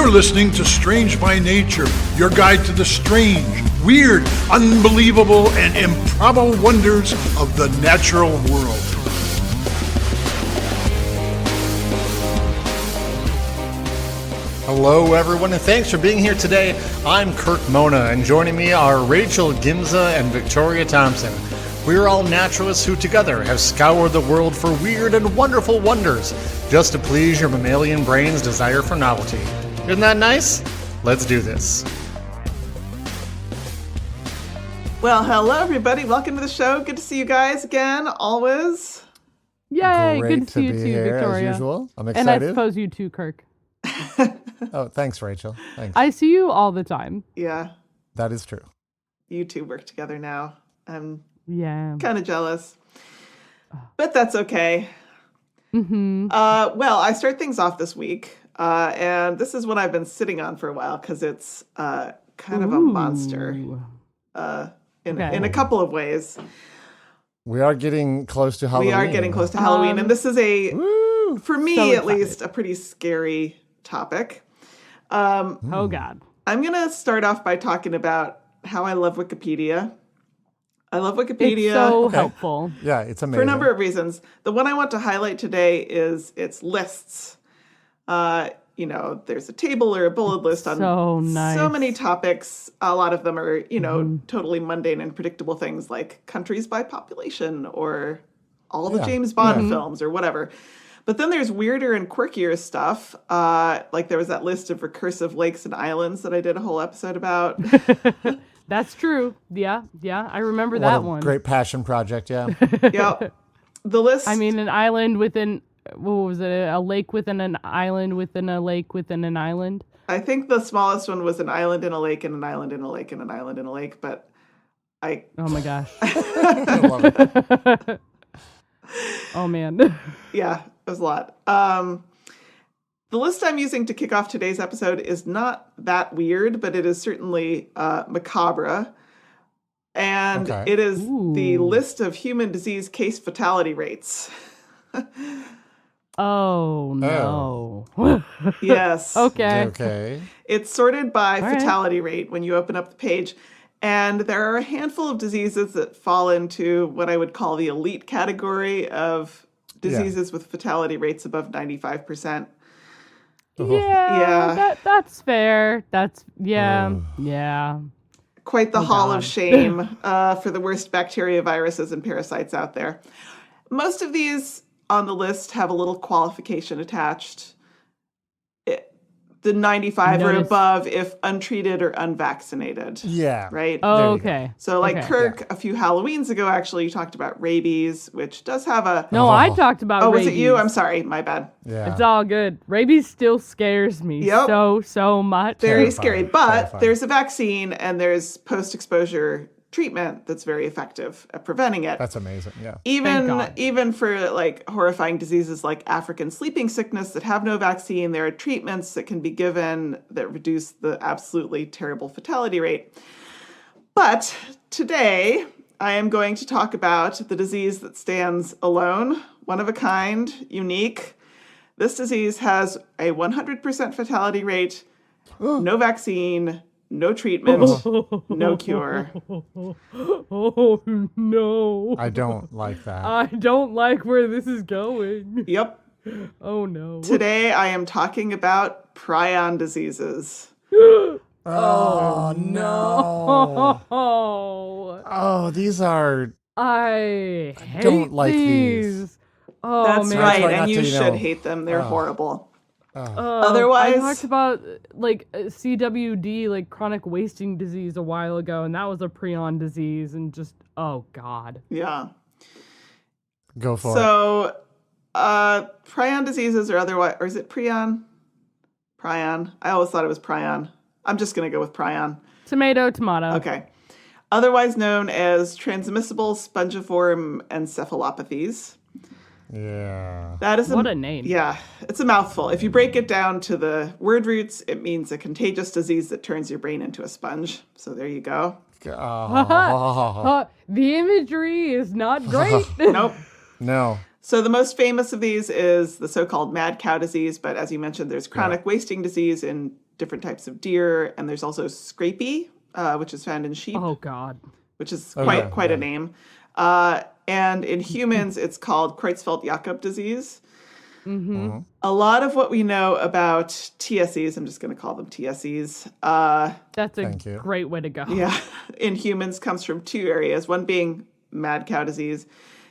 You're listening to Strange by Nature, your guide to the strange, weird, unbelievable, and improbable wonders of the natural world. Hello, everyone, and thanks for being here today. I'm Kirk Mona, and joining me are Rachel Gimza and Victoria Thompson. We're all naturalists who together have scoured the world for weird and wonderful wonders, just to please your mammalian brain's desire for novelty. Isn't that nice? Let's do this. Well, hello, everybody. Welcome to the show. Good to see you guys again, always. Yay, Great good to see you be too, here, Victoria. As usual. I'm And excited. I suppose you too, Kirk. Oh, thanks, Rachel. Thanks. I see you all the time. Yeah, That is true. you two work together now. I'm Yeah. kind of jealous, but that's okay. Mm-hmm. Well, I start things off this week, and this is one I've been sitting on for a while because it's kind of a monster in a couple of ways. We are getting close to Halloween. We are getting close to Halloween, and this is for me So at least, a pretty scary topic. Oh, God. I'm going to start off by talking about how I love Wikipedia. I love Wikipedia. It's so helpful. Yeah, it's amazing. For a number of reasons. The one I want to highlight today is its lists. There's a table or a bullet list on So nice. so many topics. A lot of them are, totally mundane and predictable things like countries by population or all the James Bond films or whatever. But then there's weirder and quirkier stuff. Like there was that list of recursive lakes and islands that I did a whole episode about. That's true. Yeah. I remember What that a one. great passion project, yeah. Yeah. The list. I mean, an island within, what was it? A lake within an island within a lake within an island? I think the smallest one was an island in a lake and an island in a lake and an island in a lake, but Oh, my gosh. I love it. Oh, man. yeah, it was a lot. The list I'm using to kick off today's episode is not that weird, but it is certainly macabre. And it is the list of human disease case fatality rates. Oh, no. Yes. Okay. It's sorted by fatality rate when you open up the page. And there are a handful of diseases that fall into what I would call the elite category of diseases with fatality rates above 95%. Yeah. That's fair. That's, yeah. Quite the hall of shame for the worst bacteria, viruses, and parasites out there. Most of these on the list have a little qualification attached. The 95 or above if untreated or unvaccinated. Yeah. Right? Oh, okay. So Kirk, a few Halloweens ago, actually, you talked about rabies, which does have a... No, I talked about rabies. Oh, was it you? I'm sorry. My bad. Yeah. It's all good. Rabies still scares me so much. Very scary. But Terrifying. there's a vaccine and there's post-exposure treatment that's very effective at preventing it. That's amazing, yeah. Even for horrifying diseases like African sleeping sickness that have no vaccine, there are treatments that can be given that reduce the absolutely terrible fatality rate. But today I am going to talk about the disease that stands alone, one of a kind, unique. This disease has a 100% fatality rate, no vaccine, no treatment, no cure. Oh, no. I don't like that. I don't like where this is going. Yep. Oh, no. Today I am talking about prion diseases. Oh, no. Oh, These are... I hate don't like these. Oh, That's man. right, try not and you to, should hate them. They're horrible. Otherwise, I talked about CWD, chronic wasting disease, a while ago, and that was a prion disease, and just God. Yeah. Go for it. So, prion diseases or otherwise, or is it prion? Prion. I always thought it was prion. I'm just going to go with prion. Tomato. Okay. Otherwise known as transmissible spongiform encephalopathies. Yeah. That is What a name. Yeah, it's a mouthful. If you break it down to the word roots, it means a contagious disease that turns your brain into a sponge. So there you go. Oh. The imagery is not great. Nope. No. So the most famous of these is the so-called mad cow disease, but as you mentioned, there's chronic wasting disease in different types of deer, and there's also scrapie, which is found in sheep, Oh God. which is yeah, quite a name. And in humans, it's called Creutzfeldt-Jakob disease. Mm-hmm. A lot of what we know about TSEs, I'm just going to call them TSEs, That's a Thank you. great way to go. yeah, in humans comes from two areas, one being mad cow disease,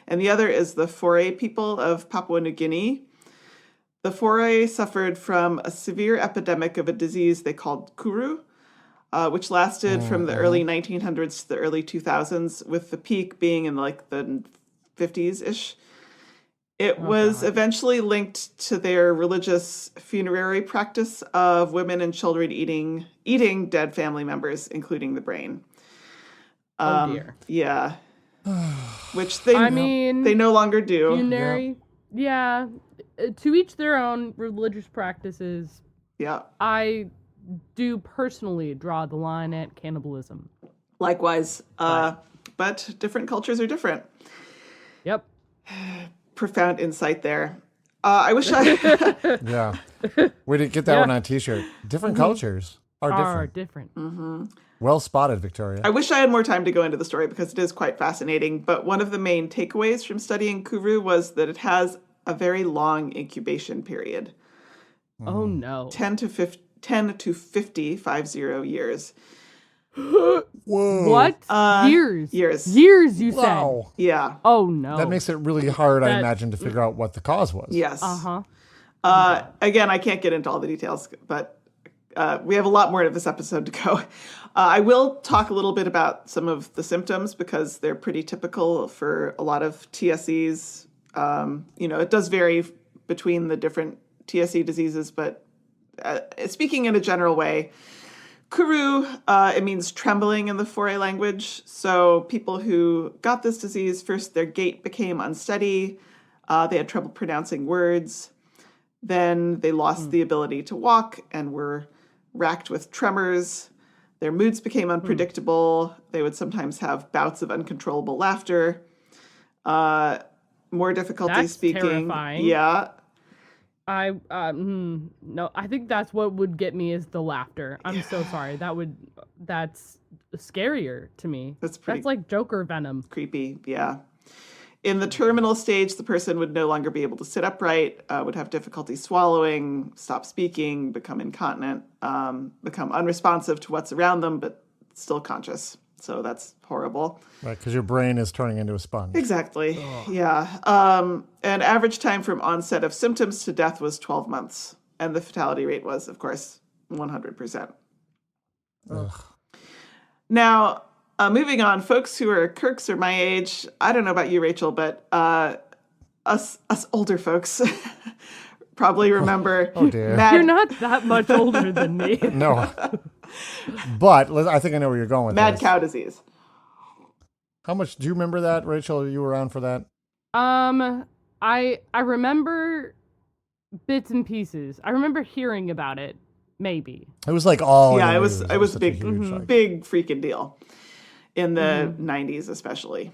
and the other is the Foray people of Papua New Guinea. The Foray suffered from a severe epidemic of a disease they called kuru, which lasted from the early 1900s to the early 2000s, with the peak being in like the 50s-ish. It was eventually linked to their religious funerary practice of women and children eating dead family members, including the brain. Oh dear. Yeah. Which they I mean, they no longer do. funerary. Yeah. To each their own religious practices. Yeah. I do personally draw the line at cannibalism. Likewise. But different cultures are different. Yep. Profound insight there. I wish I Yeah. We didn't get that one on a t-shirt. Different cultures are different. Well spotted, Victoria. I wish I had more time to go into the story because it is quite fascinating. But one of the main takeaways from studying kuru was that it has a very long incubation period. Oh no. 10 to 50 years. Whoa. What? Years. Years. Years, you said. Wow. Yeah. Oh no. That makes it really hard, I That- imagine, to figure out what the cause was. Yes. Uh-huh. Again, I can't get into all the details, but we have a lot more of this episode to go. I will talk a little bit about some of the symptoms because they're pretty typical for a lot of TSEs. It does vary between the different TSE diseases, but speaking in a general way, kuru, it means trembling in the Foray language. So people who got this disease, first their gait became unsteady. They had trouble pronouncing words. Then they lost the ability to walk and were racked with tremors. Their moods became unpredictable. They would sometimes have bouts of uncontrollable laughter. More difficulty That's speaking. terrifying. Yeah. No, I think that's what would get me is the laughter. I'm so sorry. That's scarier to me. That's pretty- That's like Joker venom. Creepy. Yeah. In the terminal stage, the person would no longer be able to sit upright, would have difficulty swallowing, stop speaking, become incontinent, become unresponsive to what's around them, but still conscious. So that's horrible. Right, because your brain is turning into a sponge. Exactly. Yeah. And average time from onset of symptoms to death was 12 months. And the fatality rate was, of course, 100%. Ugh. Now, moving on, folks who are Kirks or my age, I don't know about you, Rachel, but us older folks probably remember Oh, dear. You're not that much older than me. No. But I think I know where you're going with mad this. cow disease. How much do you remember that, Rachel? You were around for that? I remember bits and pieces. I remember hearing about it, maybe. It was like all. Yeah, in the it was news. it was such a big, huge, like- big freaking deal in the 90s, especially.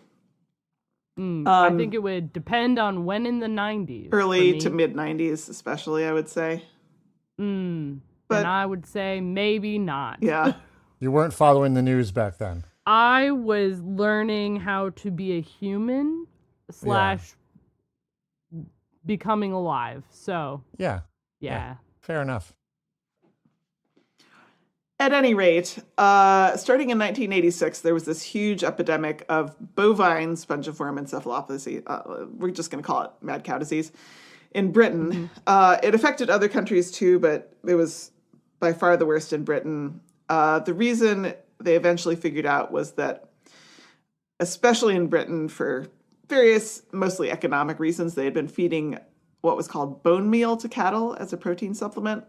I think it would depend on when in the 90s. Early for me. to mid 90s, especially, I would say. But I would say maybe not. Yeah. You weren't following the news back then. I was learning how to be a human / becoming alive. So, Yeah. yeah. Fair enough. At any rate, starting in 1986, there was this huge epidemic of bovine spongiform encephalopathy. We're just going to call it mad cow disease in Britain. It affected other countries too, but it was by far the worst in Britain. The reason they eventually figured out was that, especially in Britain, for various, mostly economic reasons, they had been feeding what was called bone meal to cattle as a protein supplement.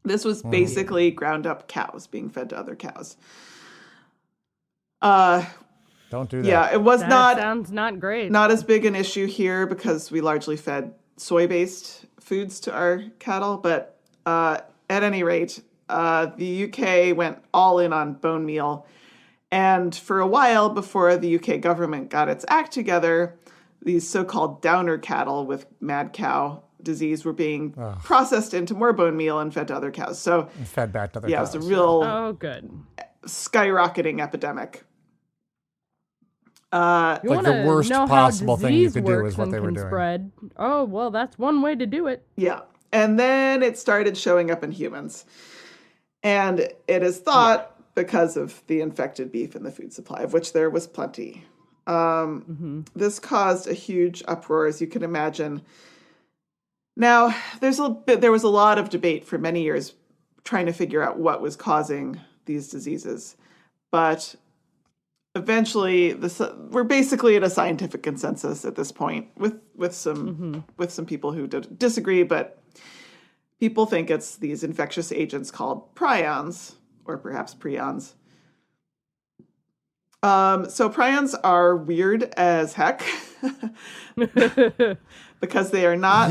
This was basically ground up cows being fed to other cows. Don't do that. Yeah, it was That sounds not great. not as big an issue here because we largely fed soy-based foods to our cattle. But at any rate, the UK went all in on bone meal. And for a while before the UK government got its act together, these so-called downer cattle with mad cow disease were being processed into more bone meal and fed to other cows. So And fed back to their yeah, cows. it was a real Oh, good. skyrocketing epidemic. You Like the wanna worst know possible how thing you disease could do works is what and they were can doing. Spread. Oh, well, that's one way to do it. Yeah. And then it started showing up in humans. And it is thought because of the infected beef in the food supply, of which there was plenty. This caused a huge uproar, as you can imagine. Now, there was a lot of debate for many years trying to figure out what was causing these diseases. But eventually, we're basically at a scientific consensus at this point, with some people who disagree, but people think it's these infectious agents called prions, or perhaps prions. So prions are weird as heck because they are not.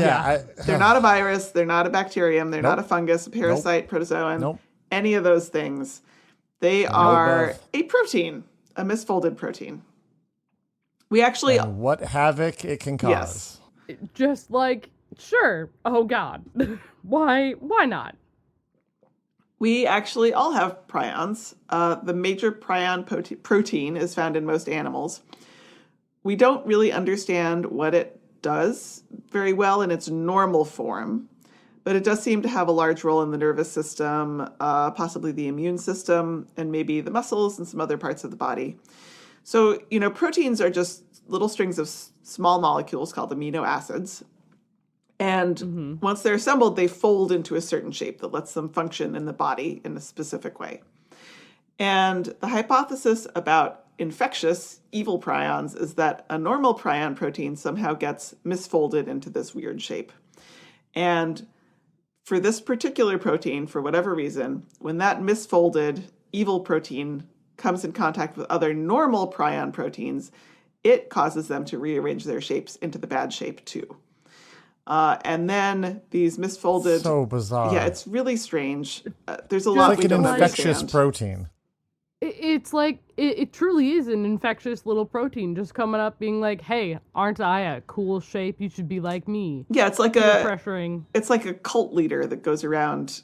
They're not a virus. They're not a bacterium. They're not a fungus, a parasite, protozoan, any of those things. They are a protein, a misfolded protein. We actually And what havoc it can cause. Yes. Just like, sure. Oh, God. Why not? We actually all have prions. The major prion protein is found in most animals. We don't really understand what it does very well in its normal form, but it does seem to have a large role in the nervous system, possibly the immune system, and maybe the muscles and some other parts of the body. So, proteins are just little strings of small molecules called amino acids. And once they're assembled, they fold into a certain shape that lets them function in the body in a specific way. And the hypothesis about infectious evil prions is that a normal prion protein somehow gets misfolded into this weird shape. And for this particular protein, for whatever reason, when that misfolded evil protein comes in contact with other normal prion proteins, it causes them to rearrange their shapes into the bad shape too. And then these misfolded... So bizarre. Yeah, it's really strange. There's a lot Like we an don't infectious understand. protein. It's like, it truly is an infectious little protein just coming up being like, hey, aren't I a cool shape? You should be like me. Yeah, it's like Pressuring. it's like a cult leader that goes around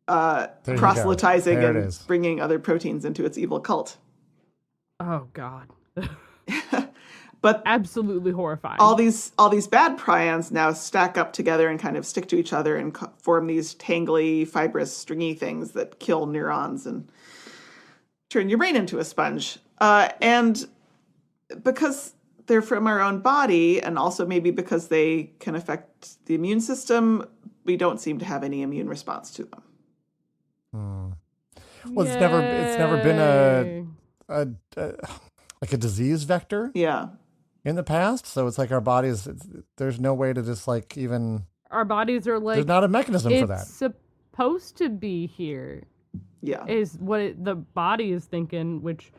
There you go. proselytizing There it and is. bringing other proteins into its evil cult. Oh, God. But Absolutely horrifying. all these bad prions now stack up together and kind of stick to each other and form these tangly, fibrous, stringy things that kill neurons and turn your brain into a sponge. And because they're from our own body, and also maybe because they can affect the immune system, we don't seem to have any immune response to them. Well, it's never been like a disease vector Yeah. in the past. So it's like our bodies. There's no way to just like even. Our bodies are like, There's not a mechanism for it's that. supposed to be here, Yeah. is what the body is thinking, which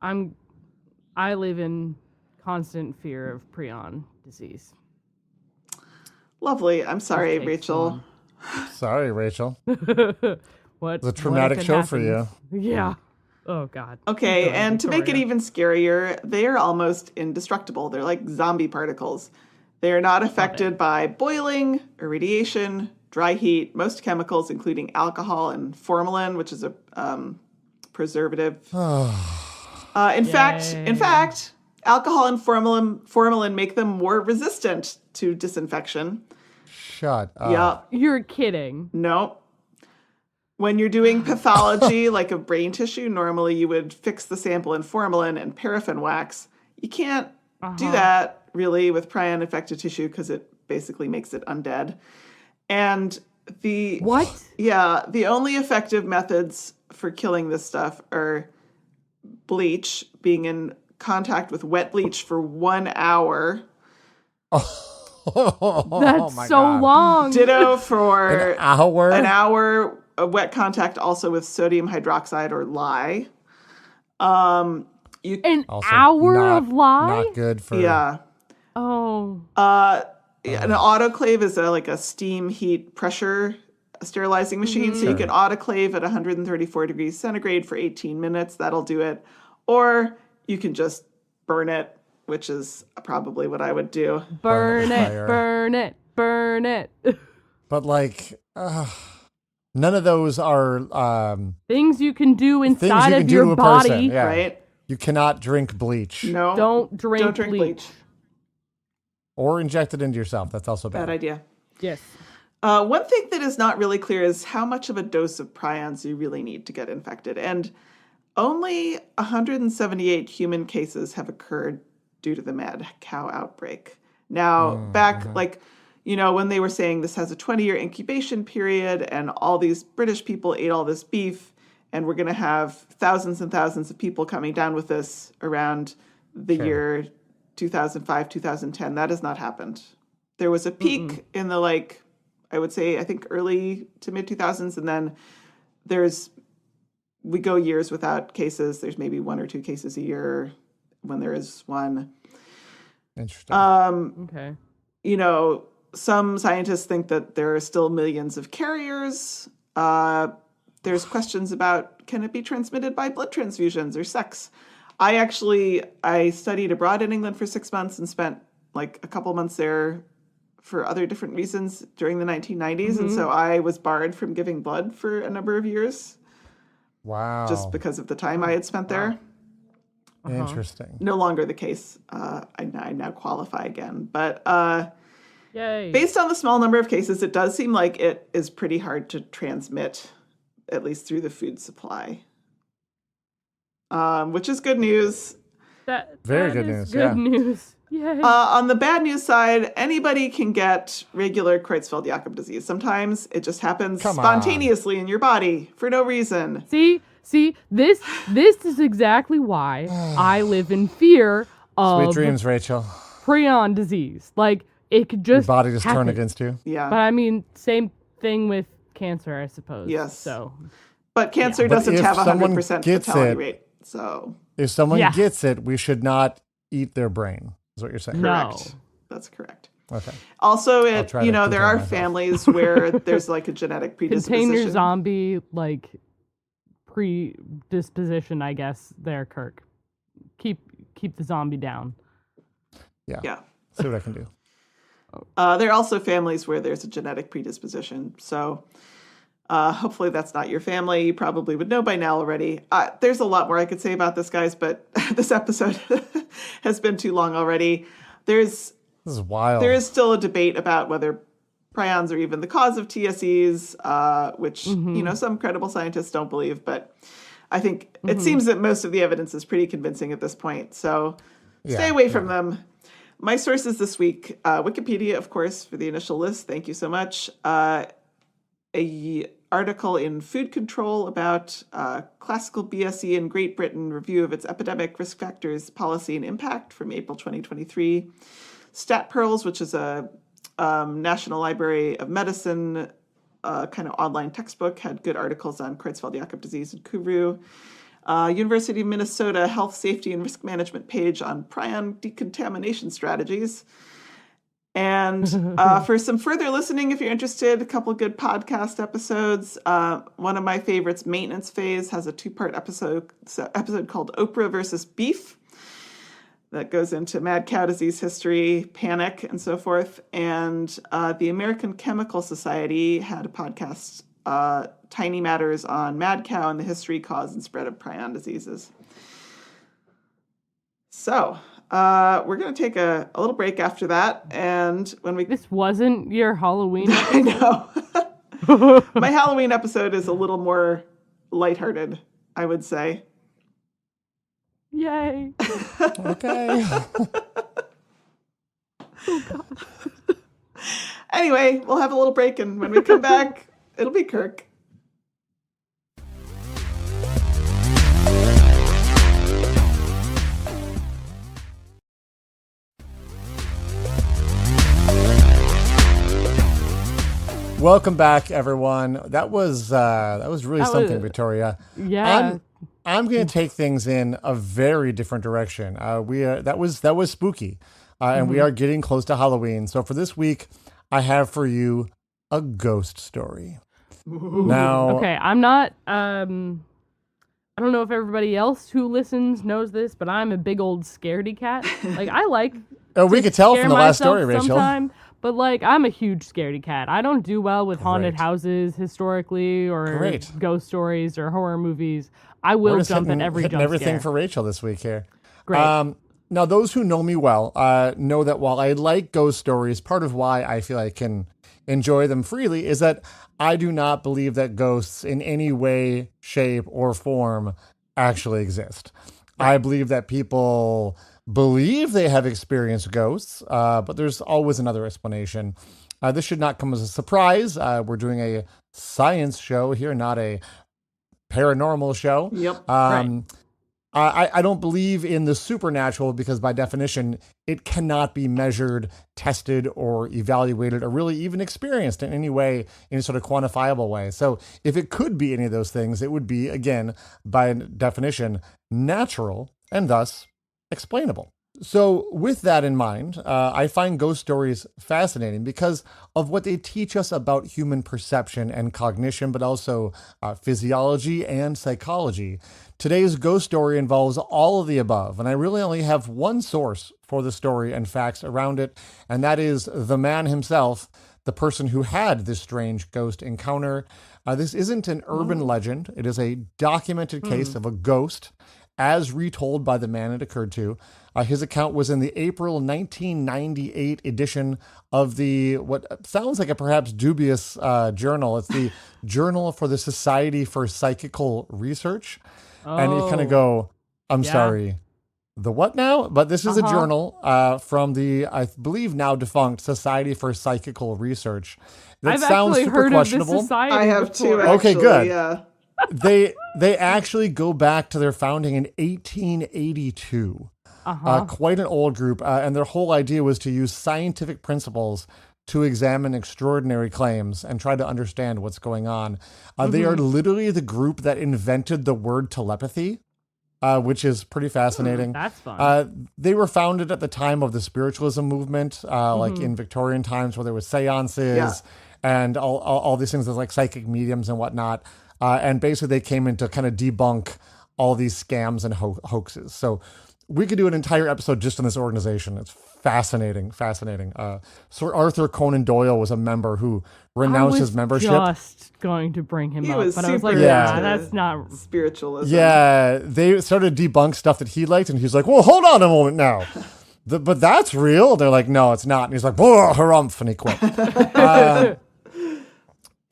I live in constant fear of prion disease. Lovely. I'm sorry, Takes Rachel. Sorry, Rachel. What? It's a traumatic show for you. Yeah. Oh, God. Okay, Keep going, and to make it Victoria. even scarier, they are almost indestructible. They're like zombie particles. They are not affected by boiling, irradiation, dry heat, most chemicals, including alcohol and formalin, which is a preservative. In fact, alcohol and formalin make them more resistant to disinfection. Shut up. Yeah. You're kidding. No. When you're doing pathology, like of brain tissue, normally you would fix the sample in formalin and paraffin wax. You can't do that, really, with prion-infected tissue because it basically makes it undead. And What? Yeah, the only effective methods for killing this stuff are bleach, being in contact with wet bleach for 1 hour. That's my so God. long. Ditto for An hour? An hour of wet contact also with sodium hydroxide or lye. An Also hour not- of lye? Not good for. Yeah. Oh. An autoclave is like a steam heat pressure sterilizing machine. So you can autoclave at 134 degrees centigrade for 18 minutes. That'll do it. Or you can just burn it, which is probably what I would do. Burn Burn it. fire. Burn it. burn it. But like, none of those are Things you can do things inside you of can do your to a body. person. Yeah. Right? You cannot drink bleach No. Don't drink bleach. bleach. or inject it into yourself. That's also bad. Bad idea. Yes. One thing that is not really clear is how much of a dose of prions you really need to get infected. And only 178 human cases have occurred due to the mad cow outbreak. Now, when they were saying this has a 20-year incubation period and all these British people ate all this beef and we're going to have thousands and thousands of people coming down with this around the year 2005, 2010, that has not happened. There was a peak in the I think early to mid 2000s, and then we go years without cases. There's maybe one or two cases a year when there is one. Interesting. Okay. Some scientists think that there are still millions of carriers. There's questions about, can it be transmitted by blood transfusions or sex? I studied abroad in England for 6 months and spent a couple months there for other different reasons during the 1990s. And so I was barred from giving blood for a number of years. Wow. Just because of the time I had spent there. Interesting. No longer the case. I now qualify again. But Yay. based on the small number of cases, it does seem like it is pretty hard to transmit, at least through the food supply. Which is good news. Very that good is news, Good yeah. news. Yay. On the bad news side, anybody can get regular Creutzfeldt-Jakob disease. Sometimes it just happens spontaneously in your body for no reason. See, this is exactly why I live in fear of Sweet dreams, Rachel. prion disease. Like, it could Your just body just happen. turned against you. Yeah. But I mean, same thing with cancer, I suppose. Yes. So, But cancer But doesn't if have a someone 100% gets fatality it- rate. So If someone Yeah. gets it, we should not eat their brain, is what you're saying. No. correct. That's correct. Okay. Also, try to there contain are myself. families where there's a genetic predisposition. contain your zombie, predisposition, I guess, there, Kirk. Keep the zombie down. Yeah. See what I can do. There are also families where there's a genetic predisposition. So hopefully that's not your family. You probably would know by now already. There's a lot more I could say about this, guys, but this episode has been too long already. This is wild. There is still a debate about whether prions are even the cause of TSEs, which, some credible scientists don't believe. But I think it seems that most of the evidence is pretty convincing at this point. So stay away from them. My sources this week, Wikipedia, of course, for the initial list. Thank you so much. A article in Food Control about classical BSE in Great Britain, review of its epidemic risk factors, policy, and impact from April 2023. Stat Pearls, which is a National Library of Medicine kind of online textbook, had good articles on Creutzfeldt-Jakob disease and Kuru. University of Minnesota Health, Safety, and Risk Management page on prion decontamination strategies. And for some further listening, if you're interested, a couple good podcast episodes. One of my favorites, Maintenance Phase, has a 2-part episode called Oprah versus Beef that goes into mad cow disease history, panic, and so forth. And the American Chemical Society had a podcast, Tiny Matters, on mad cow and the history, cause, and spread of prion diseases. So we're going to take a little break after that. And when we... This wasn't your Halloween I know. My Halloween episode is a little more lighthearted, I would say. Yay. Okay. Anyway, we'll have a little break, and when we come back, it'll be Kirk. Welcome back, everyone. That was really something, Victoria. Yeah. I'm going to take things in a very different direction. That was spooky, and we are getting close to Halloween. So for this week, I have for you a ghost story. Now, Okay, I'm not. I don't know if everybody else who listens knows this, but I'm a big old scaredy cat. Like, I like. we to could tell scare from the last myself story, Rachel. sometime, But like, I'm a huge scaredy cat. I don't do well with haunted Great. houses historically, or Great. ghost stories or horror movies. I will jump at every hitting jump everything scare. for Rachel this week here. Great. Now, those who know me well know that while I like ghost stories, part of why I feel I can enjoy them freely is that I do not believe that ghosts in any way, shape, or form actually exist. I believe that people believe they have experienced ghosts, but there's always another explanation. This should not come as a surprise. We're doing a science show here, not a paranormal show. Yep. Right. I don't believe in the supernatural because by definition, it cannot be measured, tested, or evaluated, or really even experienced in any way, in any sort of quantifiable way. So if it could be any of those things, it would be, again, by definition, natural and thus explainable. So with that in mind, I find ghost stories fascinating because of what they teach us about human perception and cognition, but also physiology and psychology. Today's ghost story involves all of the above, and I really only have one source for the story and facts around it, and that is the man himself, the person who had this strange ghost encounter. This isn't an urban legend. It is a documented case of a ghost, as retold by the man it occurred to. His account was in the April 1998 edition of the, what sounds like a perhaps dubious journal. It's the Journal for the Society for Psychical Research. And you kind of go, I'm sorry, the what now? But this is a journal from the, I believe now defunct, Society for Psychical Research. That I've sounds actually super heard of this questionable. society I have too. before. Actually, Okay, good. Yeah. They actually go back to their founding in 1882. Quite an old group, and their whole idea was to use scientific principles to examine extraordinary claims and try to understand what's going on. They are literally the group that invented the word telepathy, which is pretty fascinating. That's fun. They were founded at the time of the spiritualism movement, like in Victorian times where there was seances and all these things like psychic mediums and whatnot. And basically they came in to kind of debunk all these scams and hoaxes. So we could do an entire episode just on this organization. It's fascinating. Sir Arthur Conan Doyle was a member who renounced his membership. Just going to bring him He up, was but I was like, super yeah, into that's not. spiritualism. Yeah, they started to debunk stuff that he liked, and he's like, well, hold on a moment now. But that's real? They're like, no, it's not. And he's like, whoa, harumph, and he quit.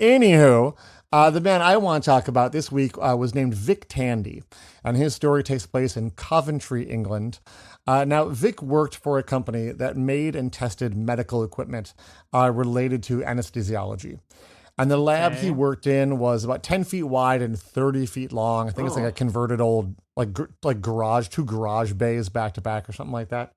Anywho, the man I want to talk about this week was named Vic Tandy, and his story takes place in Coventry, England. Now, Vic worked for a company that made and tested medical equipment related to anesthesiology. And the lab he worked in was about 10 feet wide and 30 feet long. I think it's like a converted old, like garage, two garage bays back to back or something like that.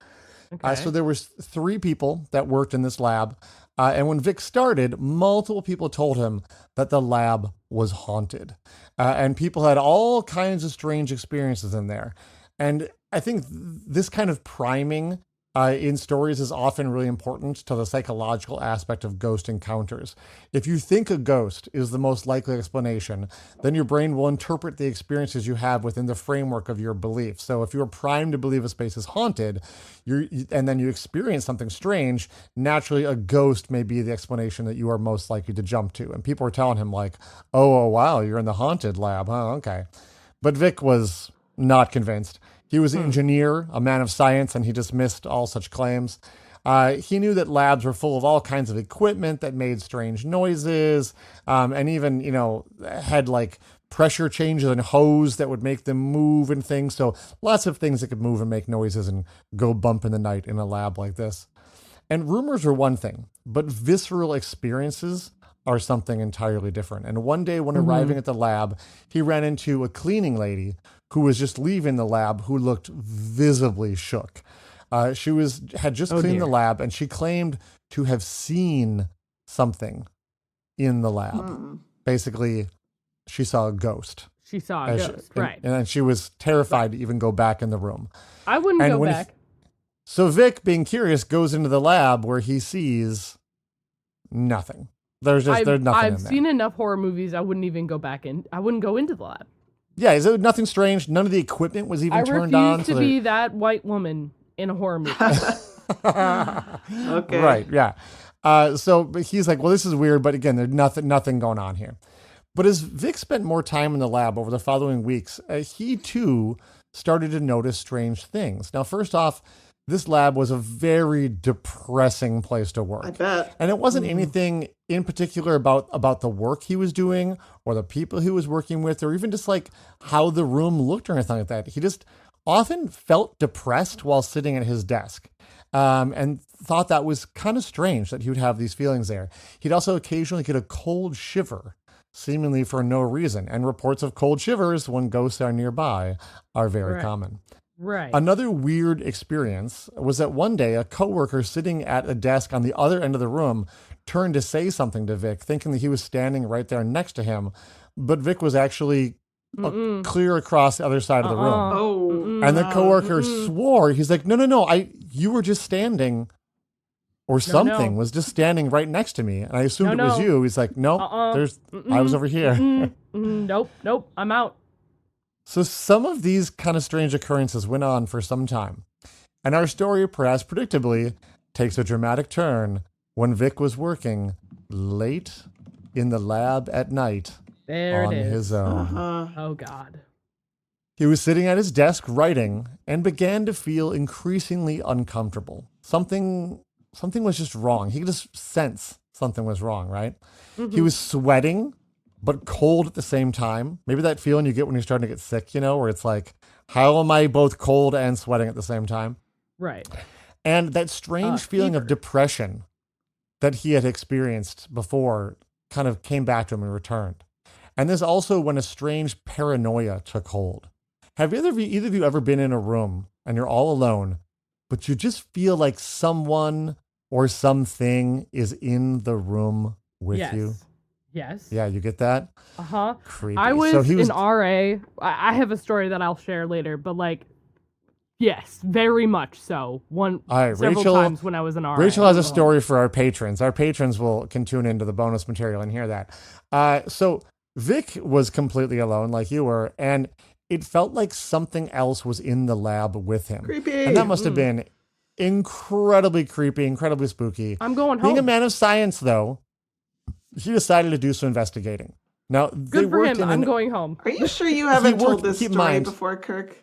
So there was 3 people that worked in this lab. And when Vic started, multiple people told him that the lab was haunted. And people had all kinds of strange experiences in there. And I think this kind of priming in stories is often really important to the psychological aspect of ghost encounters. If you think a ghost is the most likely explanation, then your brain will interpret the experiences you have within the framework of your beliefs. So if you're primed to believe a space is haunted, and then you experience something strange, naturally a ghost may be the explanation that you are most likely to jump to. And people are telling him like, oh wow, you're in the haunted lab, huh? Okay. But Vic was not convinced. He was an engineer, a man of science, and he dismissed all such claims. He knew that labs were full of all kinds of equipment that made strange noises, and even, had like pressure changes and hose that would make them move and things. So lots of things that could move and make noises and go bump in the night in a lab like this. And rumors are one thing, but visceral experiences are something entirely different. And one day when arriving at the lab, he ran into a cleaning lady who was just leaving the lab who looked visibly shook. She had just cleaned the lab, and she claimed to have seen something in the lab. Basically, she saw a ghost. She saw a ghost, right. And she was terrified to even go back in the room. I wouldn't go back. So Vic, being curious, goes into the lab where he sees nothing. There's nothing in there. I've seen enough horror movies. I wouldn't even go back in. I wouldn't go into the lab. Yeah, is it nothing strange? None of the equipment was even turned on. I refuse to be that white woman in a horror movie. Okay. Right, yeah. But he's like, well, this is weird, but again, there's nothing going on here. But as Vic spent more time in the lab over the following weeks, he too started to notice strange things. Now, first off, this lab was a very depressing place to work. I bet. And it wasn't anything in particular about the work he was doing or the people he was working with, or even just like how the room looked or anything like that. He just often felt depressed while sitting at his desk. And thought that was kind of strange that he would have these feelings there. He'd also occasionally get a cold shiver, seemingly for no reason. And reports of cold shivers when ghosts are nearby are very common. Right. Another weird experience was that one day a coworker sitting at a desk on the other end of the room turned to say something to Vic, thinking that he was standing right there next to him. But Vic was actually clear across the other side of the room. Oh. And the coworker swore, he's like, no, you were just standing, or something was just standing right next to me. And I assumed it was you. He's like, no, I was over here. Nope, I'm out. So some of these kind of strange occurrences went on for some time. And our story, perhaps predictably, takes a dramatic turn when Vic was working late in the lab at night on his own. Oh, God. He was sitting at his desk writing and began to feel increasingly uncomfortable. Something was just wrong. He could just sense something was wrong, right? He was sweating, but cold at the same time. Maybe that feeling you get when you're starting to get sick, where it's like, how am I both cold and sweating at the same time? Right. And that strange feeling of depression that he had experienced before kind of came back to him and returned. And this also when a strange paranoia took hold. Have either of you ever been in a room and you're all alone, but you just feel like someone or something is in the room with you? Yes. Yeah, you get that? Uh-huh. Creepy. I was, So he was in RA. I have a story that I'll share later, but yes, very much so. Several times when I was in RA. Rachel has a story for our patrons. Our patrons can tune into the bonus material and hear that. So Vic was completely alone like you were, and it felt like something else was in the lab with him. Creepy. And that must have been incredibly creepy, incredibly spooky. I'm going home. Being a man of science, though, he decided to do some investigating. Now, good for him. I'm going home. Are you sure you haven't told this story before, Kirk?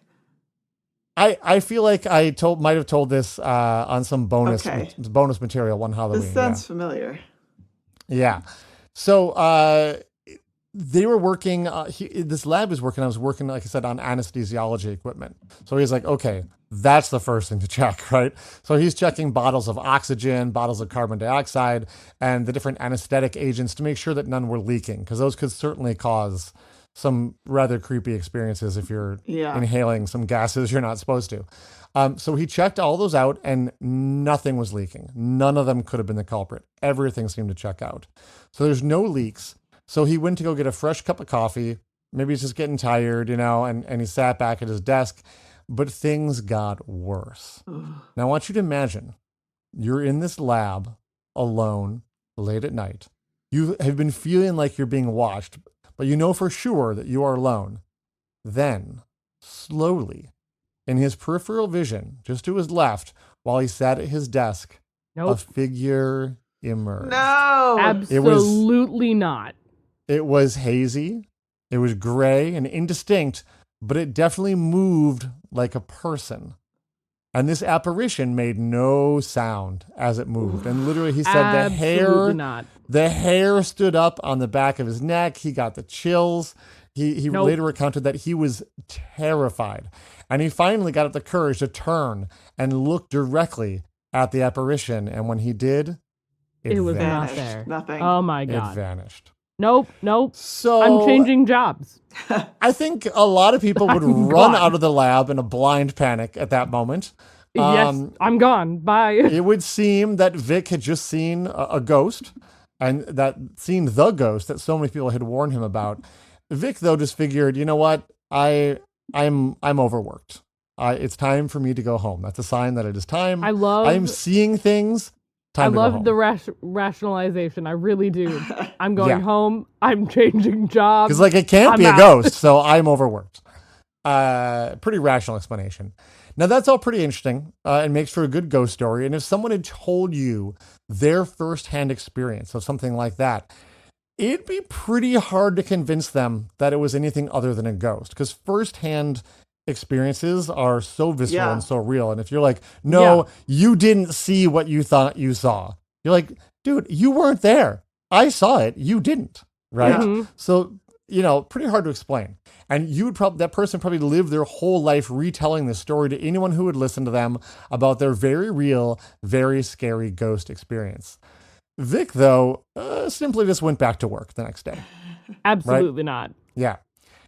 I feel like I might have told this on some bonus material one Halloween. This sounds familiar. Yeah. So they were working. This lab is working. I was working, like I said, on anesthesiology equipment. So he's like, okay, that's the first thing to check, right? So he's checking bottles of oxygen, bottles of carbon dioxide, and the different anesthetic agents to make sure that none were leaking, because those could certainly cause some rather creepy experiences if you're inhaling some gases you're not supposed to. So he checked all those out, and nothing was leaking. None of them could have been the culprit. Everything seemed to check out. So there's no leaks. So he went to go get a fresh cup of coffee. Maybe he's just getting tired, and he sat back at his desk. But things got worse. Now, I want you to imagine you're in this lab alone late at night. You have been feeling like you're being watched, but you know for sure that you are alone. Then, slowly, in his peripheral vision, just to his left, while he sat at his desk, a figure emerged. No! Absolutely not. It was hazy, it was gray and indistinct, but it definitely moved like a person. And this apparition made no sound as it moved. And literally he said the hair stood up on the back of his neck. He got the chills. He later recounted that he was terrified. And he finally got up the courage to turn and look directly at the apparition. And when he did, it was vanished. not there. Nothing. Oh my God. It vanished. Nope. So I'm changing jobs. I think a lot of people would run out of the lab in a blind panic at that moment. Yes, I'm gone. Bye. It would seem that Vic had just seen a ghost, and seen the ghost that so many people had warned him about. Vic, though, just figured, you know what? I'm overworked. It's time for me to go home. That's a sign that it is time. I'm seeing things. I love the rationalization. I really do. I'm going home. I'm changing jobs. Because it can't be a ghost, so I'm overworked. Pretty rational explanation. Now, that's all pretty interesting and makes for a good ghost story. And if someone had told you their firsthand experience of something like that, it'd be pretty hard to convince them that it was anything other than a ghost, because firsthand experiences are so visceral and so real. And if you're like, no, you didn't see what you thought you saw, you're like, dude, you weren't there. I saw it. You didn't. Right. Yeah. So, pretty hard to explain. And that person probably lived their whole life retelling this story to anyone who would listen to them about their very real, very scary ghost experience. Vic, though, simply just went back to work the next day. Absolutely not. Yeah.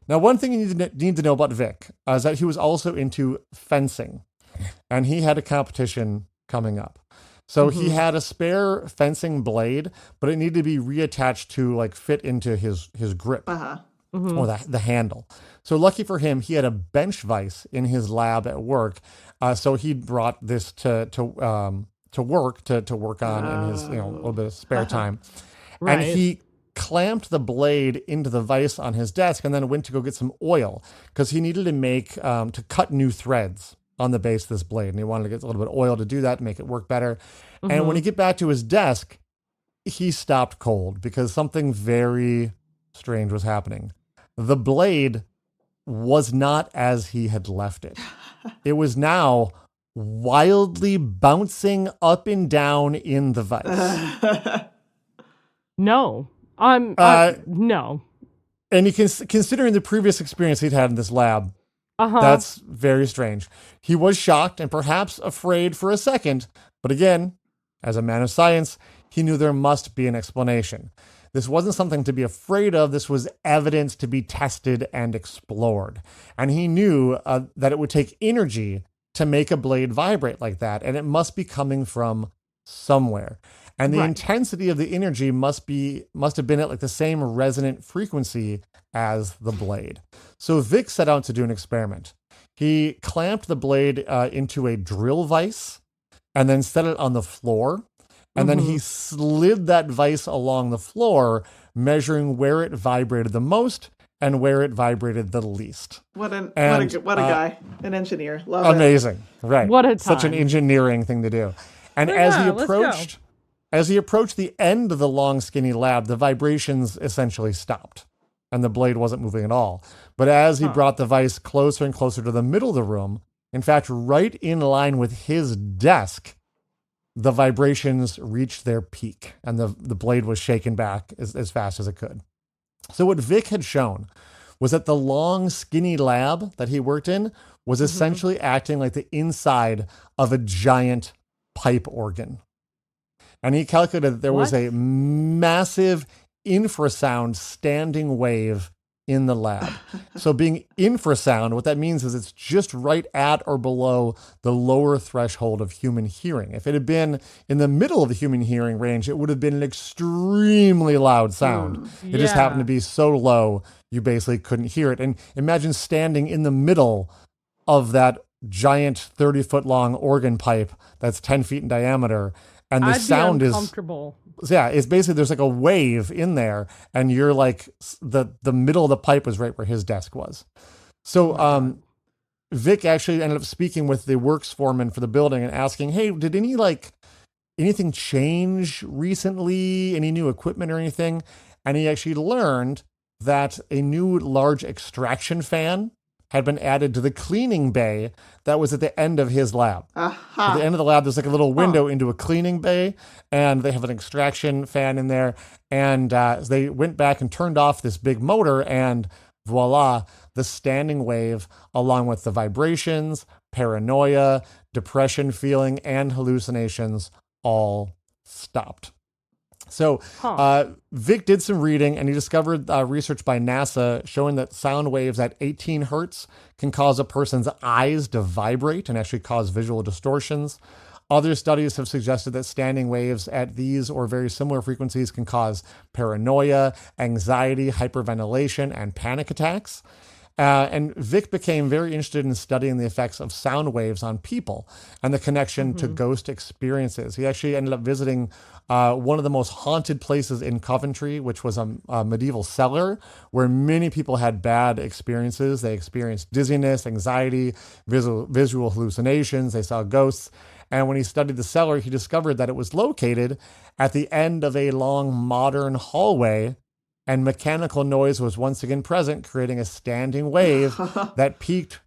Now, one thing you need to know about Vic is that he was also into fencing, and he had a competition coming up. So he had a spare fencing blade, but it needed to be reattached to fit into his grip or the handle. So lucky for him, he had a bench vise in his lab at work. So he brought this to work to work on in his a little bit of spare time. Right. And he clamped the blade into the vise on his desk and then went to go get some oil because he needed to make to cut new threads on the base of this blade, and he wanted to get a little bit of oil to do that to make it work better. And when he get back to his desk, he stopped cold because something very strange was happening. The blade was not as he had left it. It was now wildly bouncing up and down in the vise. No. No. And you can, considering the previous experience he'd had in this lab, that's very strange. He was shocked and perhaps afraid for a second, but again, as a man of science, he knew there must be an explanation. This wasn't something to be afraid of. This was evidence to be tested and explored. And he knew that it would take energy to make a blade vibrate like that, and it must be coming from somewhere. And the intensity of the energy must have been at the same resonant frequency as the blade. So Vic set out to do an experiment. He clamped the blade into a drill vise and then set it on the floor. And then he slid that vise along the floor, measuring where it vibrated the most and where it vibrated the least. What a guy, an engineer. Love it. Amazing. Right. What a time. Such an engineering thing to do. And as he approached the end of the long, skinny lab, the vibrations essentially stopped and the blade wasn't moving at all. But as he brought the vise closer and closer to the middle of the room, in fact, right in line with his desk, the vibrations reached their peak and the blade was shaken back as fast as it could. So what Vic had shown was that the long, skinny lab that he worked in was essentially acting like the inside of a giant pipe organ. And he calculated that there was a massive infrasound standing wave in the lab. So being infrasound, what that means is it's just right at or below the lower threshold of human hearing. If it had been in the middle of the human hearing range, it would have been an extremely loud sound. It just happened to be so low, you basically couldn't hear it. And imagine standing in the middle of that giant 30-foot long organ pipe that's 10 feet in diameter. And the sound is uncomfortable. Yeah, it's basically there's a wave in there, and you're the middle of the pipe was right where his desk was. So Vic actually ended up speaking with the works foreman for the building and asking, "Hey, did anything change recently? Any new equipment or anything?" And he actually learned that a new large extraction fan had been added to the cleaning bay that was at the end of his lab. At the end of the lab, there's a little window into a cleaning bay, and they have an extraction fan in there. And they went back and turned off this big motor, and voila, the standing wave, along with the vibrations, paranoia, depression feeling, and hallucinations all stopped. So Vic did some reading, and he discovered research by NASA showing that sound waves at 18 hertz can cause a person's eyes to vibrate and actually cause visual distortions. Other studies have suggested that standing waves at these or very similar frequencies can cause paranoia, anxiety, hyperventilation, and panic attacks. And Vic became very interested in studying the effects of sound waves on people and the connection to ghost experiences. He actually ended up visiting one of the most haunted places in Coventry, which was a medieval cellar where many people had bad experiences. They experienced dizziness, anxiety, visual hallucinations. They saw ghosts. And when he studied the cellar, he discovered that it was located at the end of a long modern hallway, and mechanical noise was once again present, creating a standing wave that peaked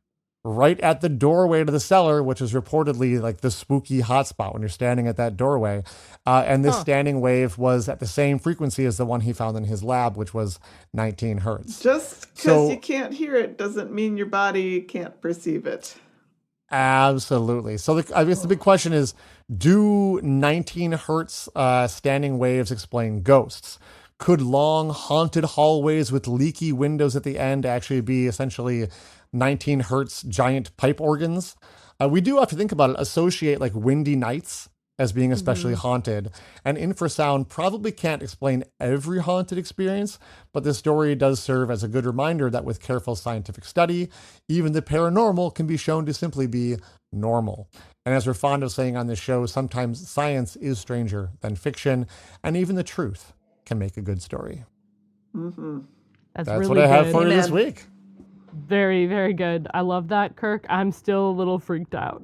right at the doorway to the cellar, which is reportedly like the spooky hotspot when you're standing at that doorway. And this standing wave was at the same frequency as the one he found in his lab, which was 19 hertz. Just because you can't hear it doesn't mean your body can't perceive it. Absolutely. So I guess the big question is, do 19 hertz standing waves explain ghosts? Could long haunted hallways with leaky windows at the end actually be essentially 19 hertz giant pipe organs? We do have to think about it, associate like windy nights as being especially haunted. And infrasound probably can't explain every haunted experience, but this story does serve as a good reminder that with careful scientific study, even the paranormal can be shown to simply be normal. And as we're fond of saying on this show, sometimes science is stranger than fiction, and even the truth can make a good story. That's really what I have good. for you this week. Very, very good. I love that, Kirk. I'm still a little freaked out.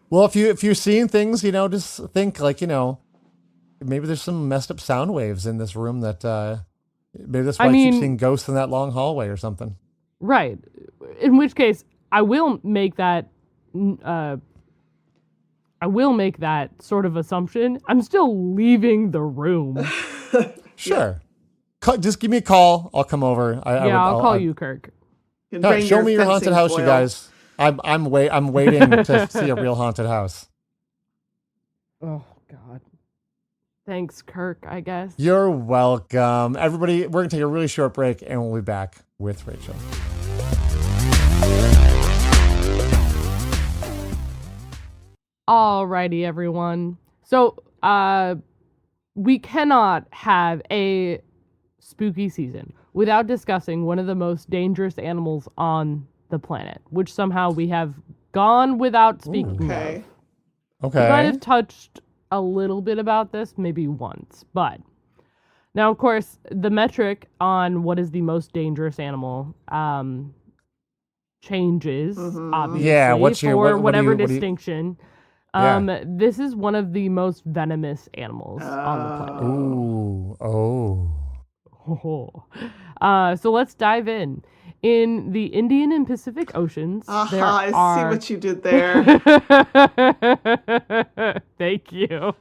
Well, if you're seeing things, just think like, maybe there's some messed up sound waves in this room that maybe that's why I keep seeing ghosts in that long hallway or something. Right. In which case, I will make that sort of assumption. I'm still leaving the room. Sure. Just give me a call. I'll come over. I'll call you, Kirk. Show me your haunted house, you guys. I'm waiting to see a real haunted house. Oh God. Thanks, Kirk, I guess. You're welcome. Everybody, we're gonna take a really short break and we'll be back with Rachel. Alrighty, everyone. So, we cannot have a spooky season without discussing one of the most dangerous animals on the planet, which somehow we have gone without speaking of. Okay. We might have touched a little bit about this, maybe once, but now, of course, the metric on what is the most dangerous animal changes, obviously, for whatever distinction. This is one of the most venomous animals on the planet. So let's dive in. In the Indian and Pacific Oceans, I see what you did there. Thank you.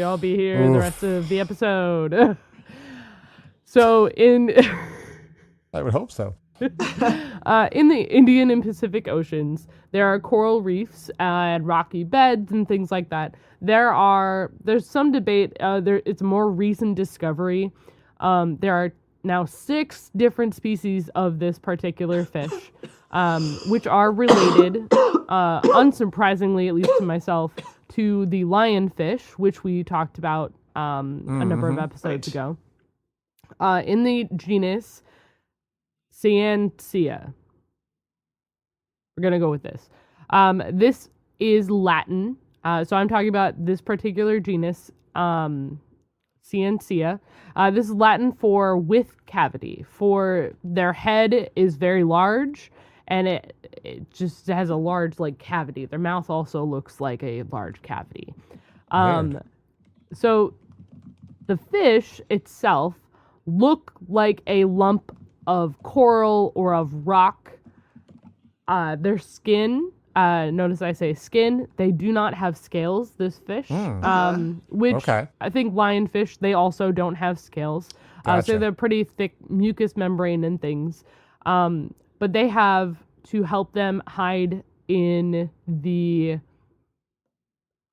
I'll be here the rest of the episode. So I would hope so. In the Indian and Pacific Oceans, there are coral reefs and rocky beds and things like that. There's some debate. It's a more recent discovery. There are now 6 different species of this particular fish, which are related, unsurprisingly, at least to myself, to the lionfish, which we talked about a number of episodes ago. In the genus Cyanthea. We're going to go with this. This is Latin. So I'm talking about this particular genus, Cyanthea. This is Latin for with cavity. For their head is very large, and it just has a large cavity. Their mouth also looks like a large cavity. So the fish itself look like a lump of coral or of rock. Their skin, notice I say skin, they do not have scales, this fish, which I think lionfish, they also don't have scales. So they're pretty thick mucous membrane and things. But they have, to help them hide in the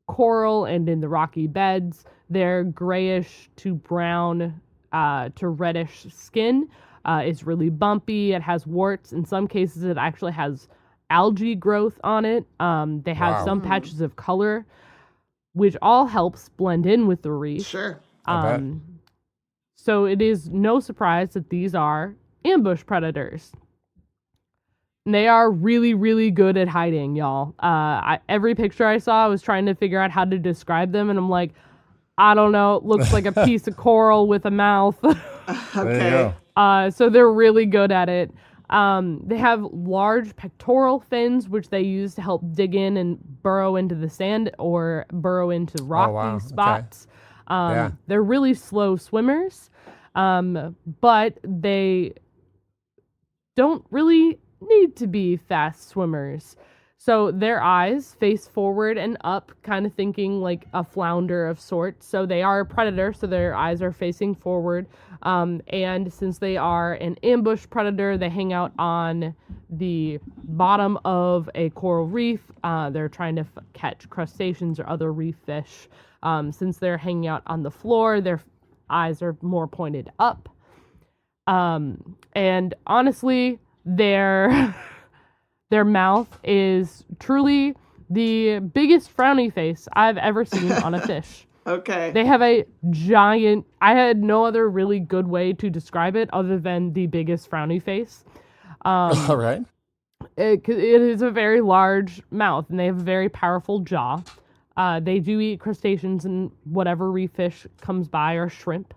coral and in the rocky beds, they're grayish to brown to reddish skin. It's really bumpy. It has warts. In some cases, it actually has algae growth on it. They have some patches of color, which all helps blend in with the reef. Sure. So it is no surprise that these are ambush predators. And they are really, really good at hiding, y'all. Every picture I saw, I was trying to figure out how to describe them, and I'm like, I don't know. It looks like a piece of coral with a mouth. Okay. So they're really good at it. They have large pectoral fins, which they use to help dig in and burrow into the sand or burrow into rocky spots. They're really slow swimmers, but they don't really need to be fast swimmers. So their eyes face forward and up, kind of thinking like a flounder of sorts. So they are a predator, so their eyes are facing forward. And since they are an ambush predator, they hang out on the bottom of a coral reef. They're trying to catch crustaceans or other reef fish. Since they're hanging out on the floor, their eyes are more pointed up. And honestly, their mouth is truly the biggest frowny face I've ever seen on a fish. Okay. They have a giant... I had no other really good way to describe it other than the biggest frowny face. All right. It is a very large mouth, and they have a very powerful jaw. They do eat crustaceans and whatever reef fish comes by, or shrimp.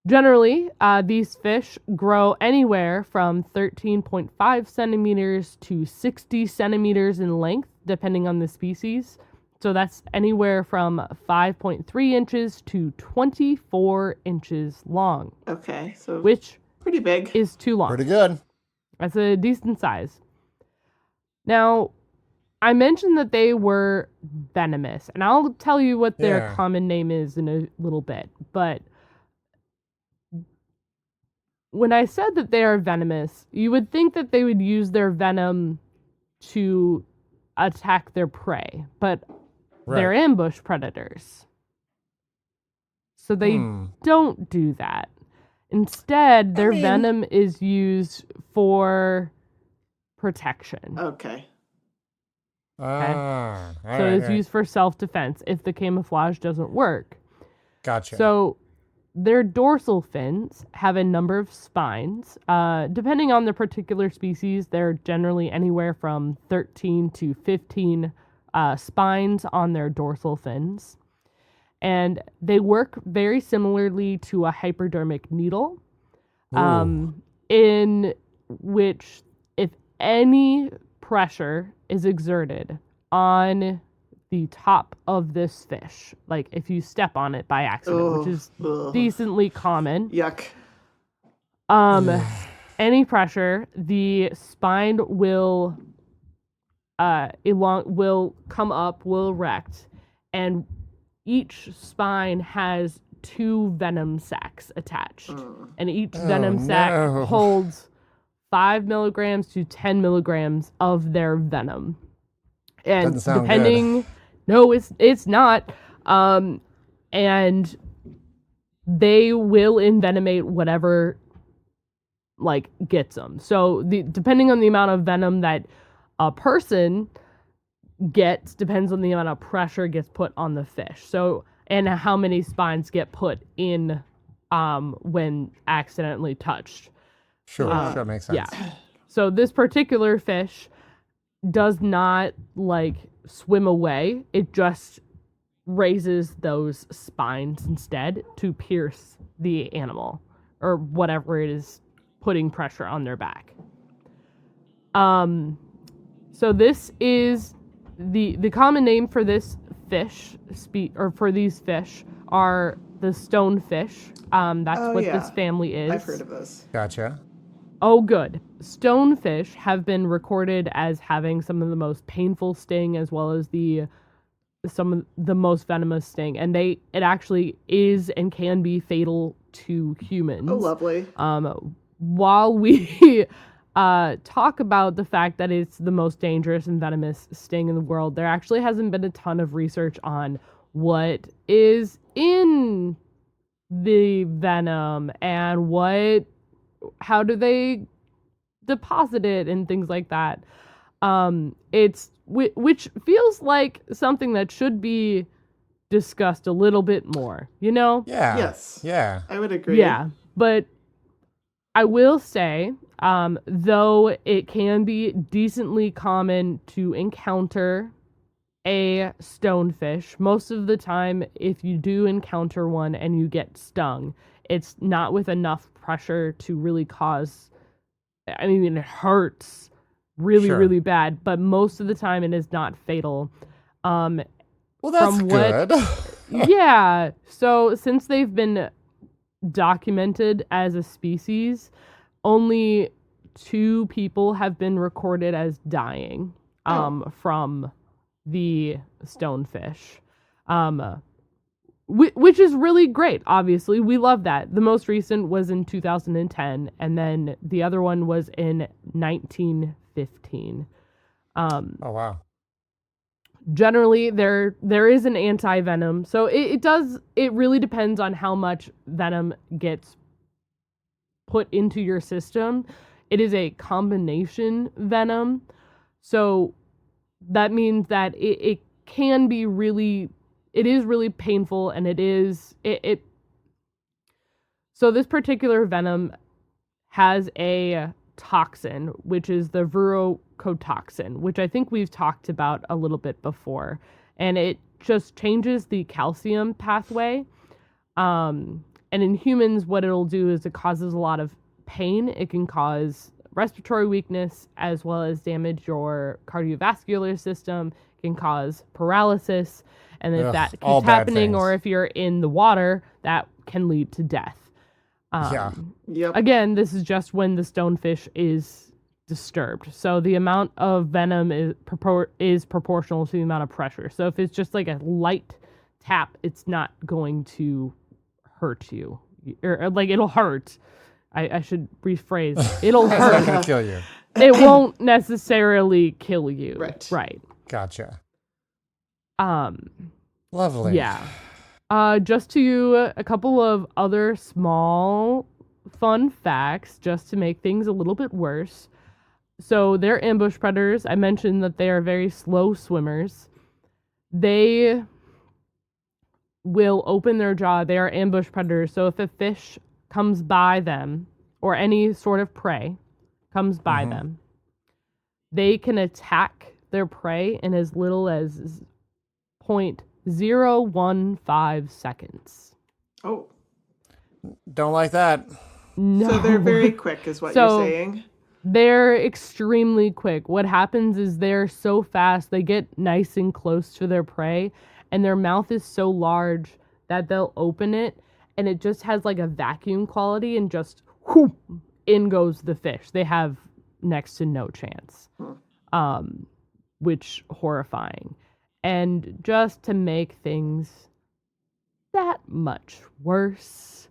Generally, these fish grow anywhere from 13.5 centimeters to 60 centimeters in length, depending on the species. So that's anywhere from 5.3 inches to 24 inches long. Okay, so which pretty big. is too long. Pretty good. That's a decent size. Now, I mentioned that they were venomous, and I'll tell you what their common name is in a little bit, but when I said that they are venomous, you would think that they would use their venom to attack their prey, but they're ambush predators. So they don't do that. Instead, their venom is used for protection. Okay. So It's used for self-defense if the camouflage doesn't work. Gotcha. So their dorsal fins have a number of spines. Depending on the particular species, they're generally anywhere from 13 to 15 spines on their dorsal fins. And they work very similarly to a hypodermic needle, in which if any pressure is exerted on the top of this fish, like if you step on it by accident, which is decently common. Yuck. Any pressure, the spine will come up, will erect, and each spine has 2 venom sacs attached, and each venom sac holds 5 milligrams to 10 milligrams of their venom. And doesn't sound depending, good. No, it's not. And they will envenomate whatever gets them. So depending on the amount of venom that a person gets depends on the amount of pressure gets put on the fish. So, and how many spines get put in when accidentally touched. Sure, makes sense. Yeah. So this particular fish does not swim away. It just raises those spines instead to pierce the animal or whatever it is putting pressure on their back. So this is the common name for this fish for these fish are the stonefish. That's what this family is. I've heard of this. Gotcha. Oh, good. Stonefish have been recorded as having some of the most painful sting as well as some of the most venomous sting, and it actually is and can be fatal to humans. Oh, lovely. While we talk about the fact that it's the most dangerous and venomous sting in the world, there actually hasn't been a ton of research on what is in the venom and how do they deposit it and things like that. Which feels like something that should be discussed a little bit more, you know? Yeah. Yes. Yeah. I would agree. Yeah, but I will say, though it can be decently common to encounter a stonefish, most of the time, if you do encounter one and you get stung, it's not with enough pressure to really cause, I mean, it hurts really, Sure. really bad, but most of the time it is not fatal. Well, that's From what- good. Yeah, so since they've been documented as a species, only 2 people have been recorded as dying from the stonefish, which is really great. Obviously, we love that. The most recent was in 2010, and then the other one was in 1915. Oh, wow. Generally, there is an anti-venom, so it really depends on how much venom gets put into your system. It is a combination venom, so that means that it can be really, it is really painful, and so this particular venom has a toxin, which is the vurocotoxin, which I think we've talked about a little bit before, and it just changes the calcium pathway. And in humans, what it'll do is it causes a lot of pain. It can cause respiratory weakness, as well as damage your cardiovascular system. It can cause paralysis, and if that all keeps bad happening, things. or if you're in the water, that can lead to death. Yeah. Yep. Again, this is just when the stonefish is disturbed. So the amount of venom is proportional to the amount of pressure. So if it's just like a light tap, it's not going to hurt you. Or like, it'll hurt. I should rephrase. It'll It's not hurt. going to kill you. It won't necessarily kill you. Right. Right. Gotcha. Um Lovely. yeah. Just to a couple of other small fun facts, just to make things a little bit worse. So they're ambush predators. I mentioned that they are very slow swimmers. They will open their jaw. They are ambush predators. So if a fish comes by them, or any sort of prey comes by them, they can attack their prey in as little as 0.015 seconds. Oh, Don't like that. No. so they're very quick, is what So- you're saying. They're extremely quick. What happens is they're so fast, they get nice and close to their prey, and their mouth is so large that they'll open it, and it just has like a vacuum quality, and just whoop, in goes the fish. They have next to no chance, which horrifying. And just to make things that much worse,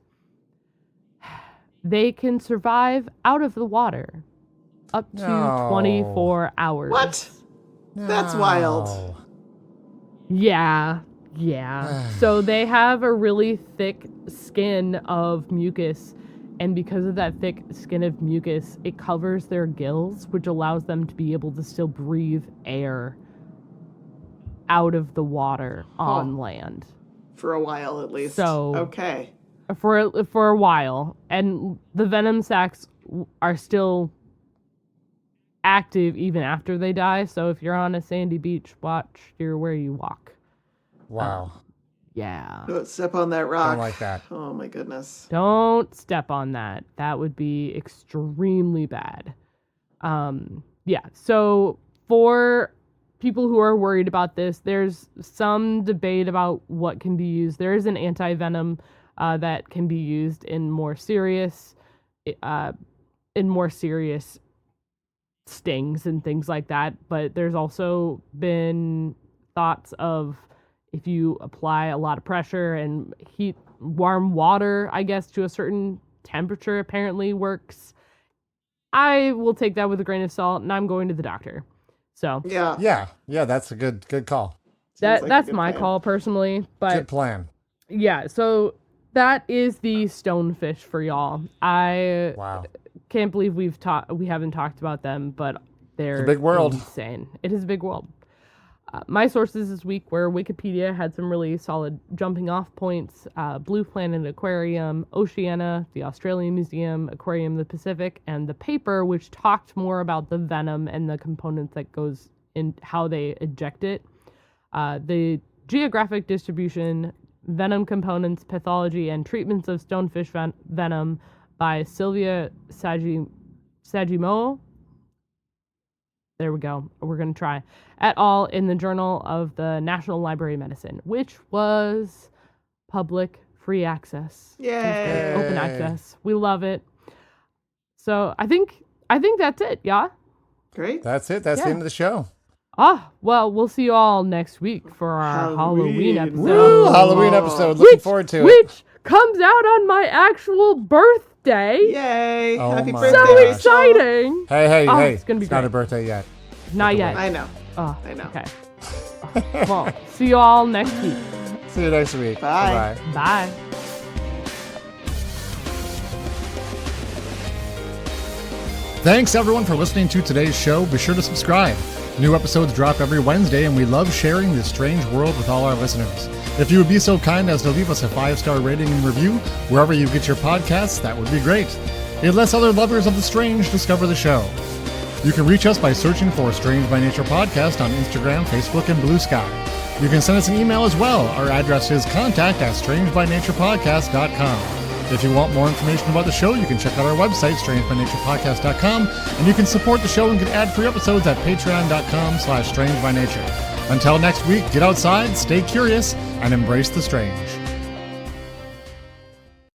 they can survive out of the water up to No. 24 hours. What? That's wild. No. Yeah. So they have a really thick skin of mucus, and because of that thick skin of mucus, it covers their gills, which allows them to be able to still breathe air out of the water on land. For a while, at least. So- Okay. For a while, and the venom sacs are still active even after they die. So if you're on a sandy beach, watch where you walk. Wow. Yeah. Don't step on that rock. Don't like that. Oh my goodness. Don't step on that. That would be extremely bad. Yeah. So for people who are worried about this, there's some debate about what can be used. There is an anti-venom that can be used in more serious stings and things like that. But there's also been thoughts of, if you apply a lot of pressure and heat warm water, I guess, to a certain temperature, apparently works. I will take that with a grain of salt, and I'm going to the doctor. So Yeah. Yeah, that's a good call. Sounds like a that's good my plan. call personally. Good But plan. yeah, so that is the stonefish for y'all. I Wow. can't believe we haven't talked about them, but they're a big world. insane. It is a big world. My sources this week were Wikipedia had some really solid jumping off points, Blue Planet Aquarium, Oceania, the Australian Museum, Aquarium of the Pacific, and The Paper, which talked more about the venom and the components that goes in how they eject it. The geographic distribution, venom components, pathology, and treatments of stonefish venom by Sylvia Sagimo. There we go. We're going to try. Et al. In the Journal of the National Library of Medicine, which was public free access. Yay! Open access. We love it. So I think that's it. Yeah. Great. That's it. That's the end of the show. Well, we'll see you all next week for our Halloween episode. Woo! Halloween episode. Looking forward to it. Which comes out on my actual birthday. Yay! Oh Happy my birthday! So gosh. exciting. Hey. It's going to be not great. a birthday yet. Not yet. I know. Oh, I know. Okay. Well, see you all next week. See you next week. Bye. Bye-bye. Bye. Thanks everyone for listening to today's show. Be sure to subscribe. New episodes drop every Wednesday, and we love sharing this strange world with all our listeners. If you would be so kind as to leave us a 5-star rating and review wherever you get your podcasts, that would be great. It lets other lovers of the strange discover the show. You can reach us by searching for Strange by Nature Podcast on Instagram, Facebook, and Blue Sky. You can send us an email as well. Our address is contact@strangebynaturepodcast.com. If you want more information about the show, you can check out our website, strangebynaturepodcast.com, and you can support the show and get ad-free episodes at patreon.com/strangebynature. Until next week, get outside, stay curious, and embrace the strange.